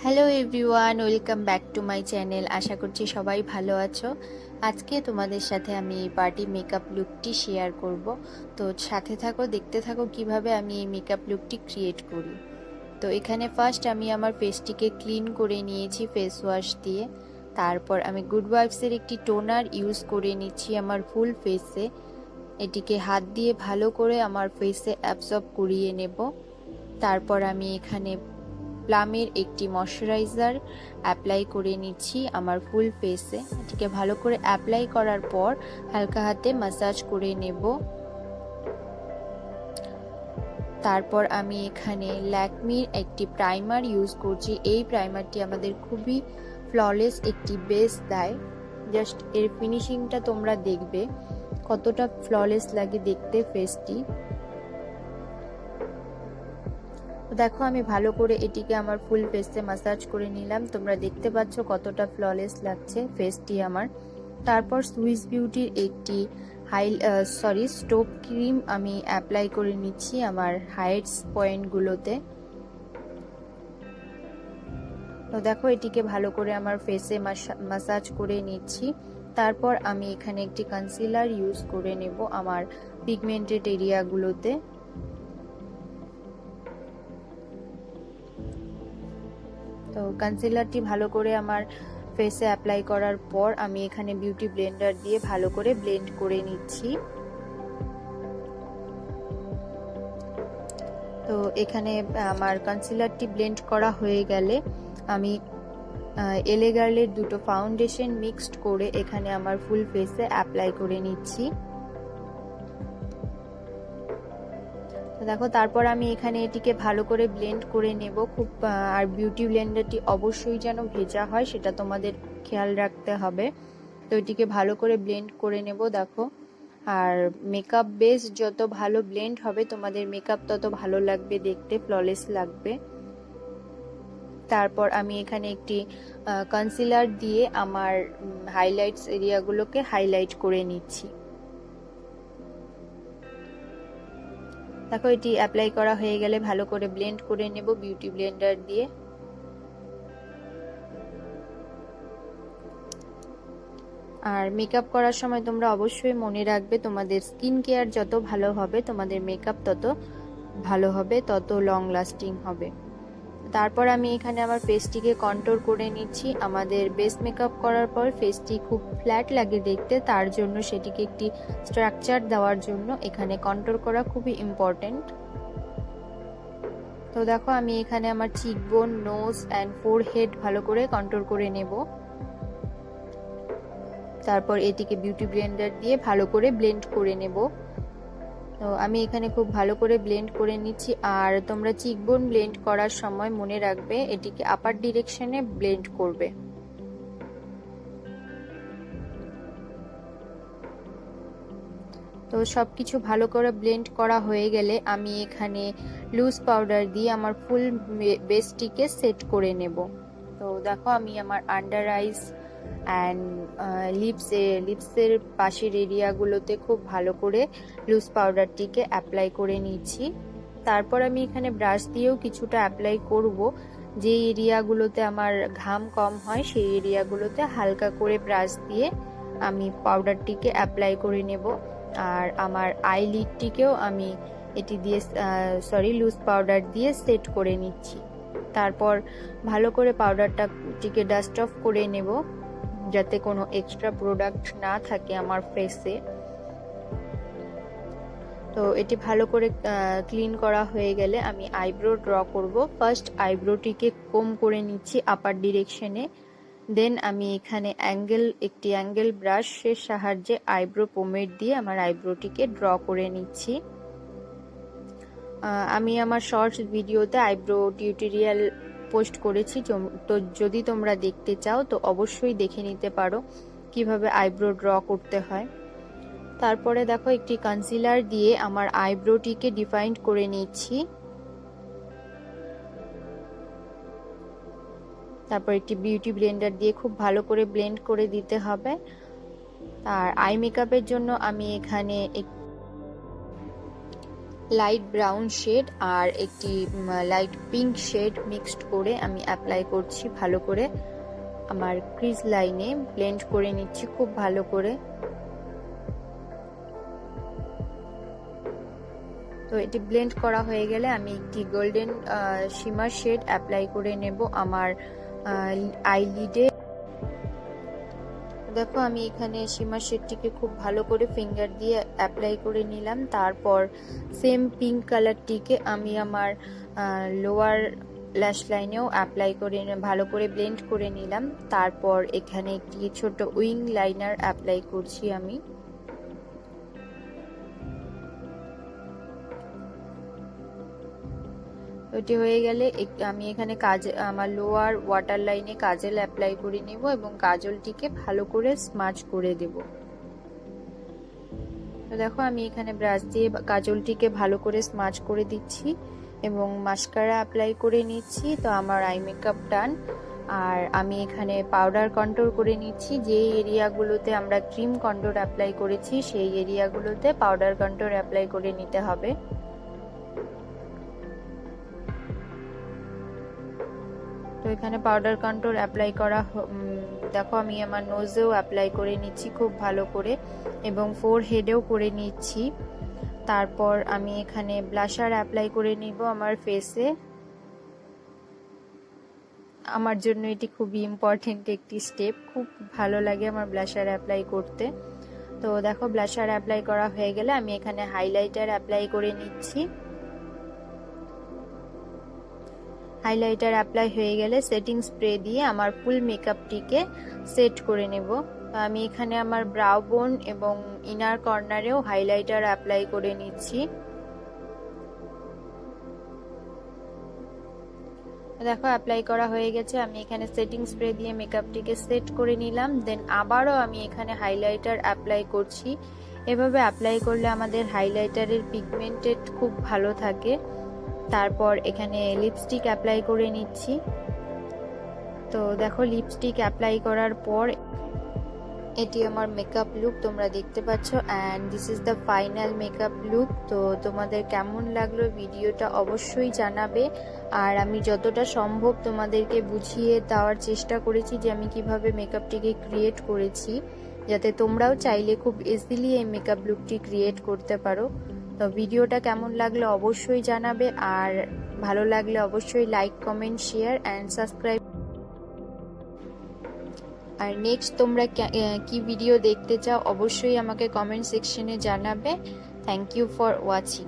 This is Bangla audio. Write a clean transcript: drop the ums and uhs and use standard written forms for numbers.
Hello everyone, welcome back to my channel. আশা করছি সবাই ভালো আছো। আজকে তোমাদের সাথে আমি এই পার্টি মেকআপ লুকটি শেয়ার করব। তো সাথে থাকো, দেখতে থাকো কিভাবে আমি এই মেকআপ লুকটি ক্রিয়েট করি। তো এখানে ফার্স্ট আমি আমার ফেসটিকে ক্লিন করে নিয়েছি ফেস ওয়াশ দিয়ে। তারপর আমি গুড ভাইবসের একটি টোনার ইউজ করে নিচ্ছি আমার ফুল ফেসে। এটিকে হাত দিয়ে ভালো করে আমার ফেসে অ্যাবজর্ব করিয়ে নেব। তারপর আমি এখানে প্লামের একটি ময়শ্চারাইজার অ্যাপ্লাই করে নিচ্ছি আমার ফুল ফেসে। এটিকে ভালো করে অ্যাপ্লাই করার পর হালকা হাতে ম্যাসাজ করে নেব। তারপর আমি এখানে ল্যাকমির একটি প্রাইমার ইউজ করছি। এই প্রাইমারটি আমাদের খুবই ফ্ললেস একটি বেস দেয়। জাস্ট এর ফিনিশিংটা তোমরা দেখবে কতটা ফ্ললেস লাগে দেখতে ফেসটি। দেখো আমি ভালো করে এটিকে আমার ফুল ফেসে ম্যাসাজ করে নিলাম। তোমরা দেখতে পাচ্ছ কতটা ফ্ললেস লাগছে ফেসটি আমার। তারপর সুইস বিউটির একটি স্টোভ ক্রিম আমি অ্যাপ্লাই করে নিচ্ছি আমার হাইটস পয়েন্টগুলোতে। তো দেখো এটিকে ভালো করে আমার ফেসে ম্যাসাজ করে নিচ্ছি। তারপর আমি এখানে একটি কনসিলার ইউজ করে নেব আমার পিগমেন্টেড এরিয়াগুলোতে। তো কনসিলারটি ভালো করে আমার ফেসে অ্যাপ্লাই করার পর আমি এখানে বিউটি ব্লেন্ডার দিয়ে ভালো করে ব্লেন্ড করে নিচ্ছি। তো এখানে আমার কনসিলারটি ব্লেন্ড করা হয়ে গেলে আমি এলে গার্লের দুটো ফাউন্ডেশন মিক্সড করে এখানে আমার ফুল ফেসে অ্যাপ্লাই করে নিচ্ছি। দেখো তারপর আমি এখানে এটিকে ভালো করে ব্লেন্ড করে নেব খুব। আর বিউটি ব্লেন্ডারটি অবশ্যই যেন ভেজা হয় সেটা তোমাদের খেয়াল রাখতে হবে। তো এটিকে ভালো করে ব্লেন্ড করে নেব। দেখো আর মেকআপ বেস যত ভালো ব্লেন্ড হবে তোমাদের মেকআপ তত ভালো লাগবে দেখতে, ফ্ললেস লাগবে। তারপর আমি এখানে একটি কনসিলার দিয়ে আমার হাইলাইটস এরিয়াগুলোকে হাইলাইট করে নিচ্ছি। দেখো এটি অ্যাপ্লাই করা হয়ে গেলে ভালো করে ব্লেন্ড করে নেব বিউটি ব্লেন্ডার দিয়ে। আর মেকআপ করার সময় তোমরা অবশ্যই মনে রাখবে তোমাদের স্কিন কেয়ার যত ভালো হবে তোমাদের মেকআপ তত ভালো হবে, তত লং লাস্টিং হবে। তারপর আমি এখানে আমার ফেসটিকে কন্ট্রোল করে নিচ্ছি। আমাদের বেস মেকআপ করার পর ফেসটি খুব ফ্ল্যাট লাগে দেখতে, তার জন্য সেটিকে একটি স্ট্রাকচার দেওয়ার জন্য এখানে কন্ট্রোল করা খুবই ইম্পর্টেন্ট। তো দেখো আমি এখানে আমার চিকবোন, নোজ অ্যান্ড ফোরহেড ভালো করে কন্ট্রোল করে নেব। তারপর এটিকে বিউটি ব্লেন্ডার দিয়ে ভালো করে ব্লেন্ড করে নেব। তো আমি এখানে খুব ভালো করে ব্লেন্ড করে নিচ্ছি। আর তোমরা চিকবোন ব্লেন্ড করার সময় মনে রাখবে এটিকে আপার ডিরেকশনে ব্লেন্ড করবে। তো সবকিছু ভালো করে ব্লেন্ড করা হয়ে গেলে আমি এখানে লুজ পাউডার দিয়ে আমার ফুল বেসটিকে সেট করে নেব। তো দেখো আমি আমার আন্ডার আইস অ্যান্ড লিপসের পাশের এরিয়াগুলোতে খুব ভালো করে লুজ পাউডারটিকে অ্যাপ্লাই করে নিচ্ছি। তারপর আমি এখানে ব্রাশ দিয়েও কিছুটা অ্যাপ্লাই করব। যে এরিয়াগুলোতে আমার ঘাম কম হয় সেই এরিয়াগুলোতে হালকা করে ব্রাশ দিয়ে আমি পাউডারটিকে অ্যাপ্লাই করে নেব। আর আমার আইলিডটিকেও আমি এটি দিয়ে লুজ পাউডার দিয়ে সেট করে নিচ্ছি। তারপর ভালো করে পাউডারটাকে ডাস্ট অফ করে নেব যাতে কোনো এক্সট্রা প্রোডাক্ট না থাকে আমার ফেসে। তো এটি ভালো করে ক্লিন করা হয়ে গেলে আমি আইব্রো ড্র করব। ফার্স্ট আইব্রোটিকে কম করে নিচ্ছি আপার ডিরেকশনে। দেন আমি এখানে একটি অ্যাঙ্গেল ব্রাশের সাহায্যে আইব্রো পোমেড দিয়ে আমার আইব্রোটিকে ড্র করে নিচ্ছি। আমি আমার শর্টস ভিডিওতে আইব্রো টিউটোরিয়াল পোস্ট করেছি, তো যদি তোমরা দেখতে চাও তো অবশ্যই দেখে নিতে পারো কিভাবে আইব্রো ড্র করতে হয়। তারপরে দেখো একটি কনসিলার দিয়ে আমার আইব্রোটিকে ডিফাইন করে নিচ্ছি। তারপর একটি বিউটি ব্লেন্ডার দিয়ে খুব ভালো করে ব্লেন্ড করে দিতে হবে। আর আই মেকআপের জন্য আমি এখানে লাইট ব্রাউন শেড আর একটি লাইট পিঙ্ক শেড মিক্সড করে আমি অ্যাপ্লাই করছি ভালো করে আমার ক্রিজ লাইনে, ব্লেন্ড করে নিচ্ছি খুব ভালো করে। তো এটি ব্লেন্ড করা হয়ে গেলে আমি একটি গোল্ডেন শিমার শেড অ্যাপ্লাই করে নেব আমার আইলিডে। দেখো আমি এখানে শিমার শেডটিকে খুব ভালো করে ফিঙ্গার দিয়ে অ্যাপ্লাই করে নিলাম। তারপর সেম পিঙ্ক কালারটিকে আমি আমার লোয়ার ল্যাশ লাইনেও অ্যাপ্লাই করে ভালো করে ব্লেন্ড করে নিলাম। তারপর এখানে একটি ছোট উইং লাইনার অ্যাপ্লাই করছি আমি। ওটি হয়ে গেলে আমি এখানে আমার লোয়ার ওয়াটার লাইনে কাজল অ্যাপ্লাই করে নেব এবং কাজলটিকে ভালো করে স্মাচ করে দেব। তো দেখো আমি এখানে ব্রাশ দিয়ে কাজলটিকে ভালো করে স্মাচ করে দিচ্ছি এবং মাস্কারা অ্যাপ্লাই করে নিচ্ছি। তো আমার আই মেকআপ ডান। আর আমি এখানে পাউডার কন্ট্রোল করে নিচ্ছি। যে এরিয়াগুলোতে আমরা ক্রিম কন্ট্রোল অ্যাপ্লাই করেছি সেই এরিয়াগুলোতে পাউডার কন্ট্রোল অ্যাপ্লাই করে নিতে হবে। তো এখানে পাউডার কন্ট্রোল অ্যাপ্লাই করা, দেখো আমি আমার নোজেও অ্যাপ্লাই করে নিচ্ছি খুব ভালো করে এবং ফোরহেডেও করে নিচ্ছি। তারপর আমি এখানে ব্লাশার অ্যাপ্লাই করে নিব আমার ফেসে। আমার জন্য এটি খুবই ইম্পর্টেন্ট একটি স্টেপ, খুব ভালো লাগে আমার ব্লাশার অ্যাপ্লাই করতে। তো দেখো ব্লাশার অ্যাপ্লাই করা হয়ে গেলে আমি এখানে হাইলাইটার অ্যাপ্লাই করে নিচ্ছি। হাইলাইটার অ্যাপ্লাই হয়ে গেলে সেটিং স্প্রে দিয়ে আমার ফুল মেকআপটিকে সেট করে নেব। আমি এখানে আমার ব্রাউ বোন এবং ইনার কর্নারেও হাইলাইটার অ্যাপ্লাই করে নিচ্ছি। দেখো অ্যাপ্লাই করা হয়ে গেছে। আমি এখানে সেটিং স্প্রে দিয়ে মেকআপটিকে সেট করে নিলাম। দেন আবারও আমি এখানে হাইলাইটার অ্যাপ্লাই করছি। এভাবে অ্যাপ্লাই করলে আমাদের হাইলাইটারের পিগমেন্টেড খুব ভালো থাকে। তারপর এখানে লিপস্টিক অ্যাপ্লাই করে নিচ্ছি। তো দেখো লিপস্টিক অ্যাপ্লাই করার পর এটি আমার মেকআপ লুক তোমরা দেখতে পাচ্ছ, and this is the final makeup look. তো তোমাদের কেমন লাগলো ভিডিওটা অবশ্যই জানাবে। আর আমি যতটা সম্ভব তোমাদেরকে বুঝিয়ে দেওয়ার চেষ্টা করেছি যে আমি কিভাবে মেকআপটিকে ক্রিয়েট করেছি, যাতে তোমরাও চাইলে খুব ইজিলি এই মেকআপ লুকটি ক্রিয়েট করতে পারো। তো ভিডিওটা কেমন লাগলো অবশ্যই জানাবে, আর ভালো লাগলে অবশ্যই like, comment, share and subscribe. আর নেক্সট তোমরা কি ভিডিও দেখতে চাও অবশ্যই আমাকে কমেন্ট সেকশনে জানাবে। Thank you for watching.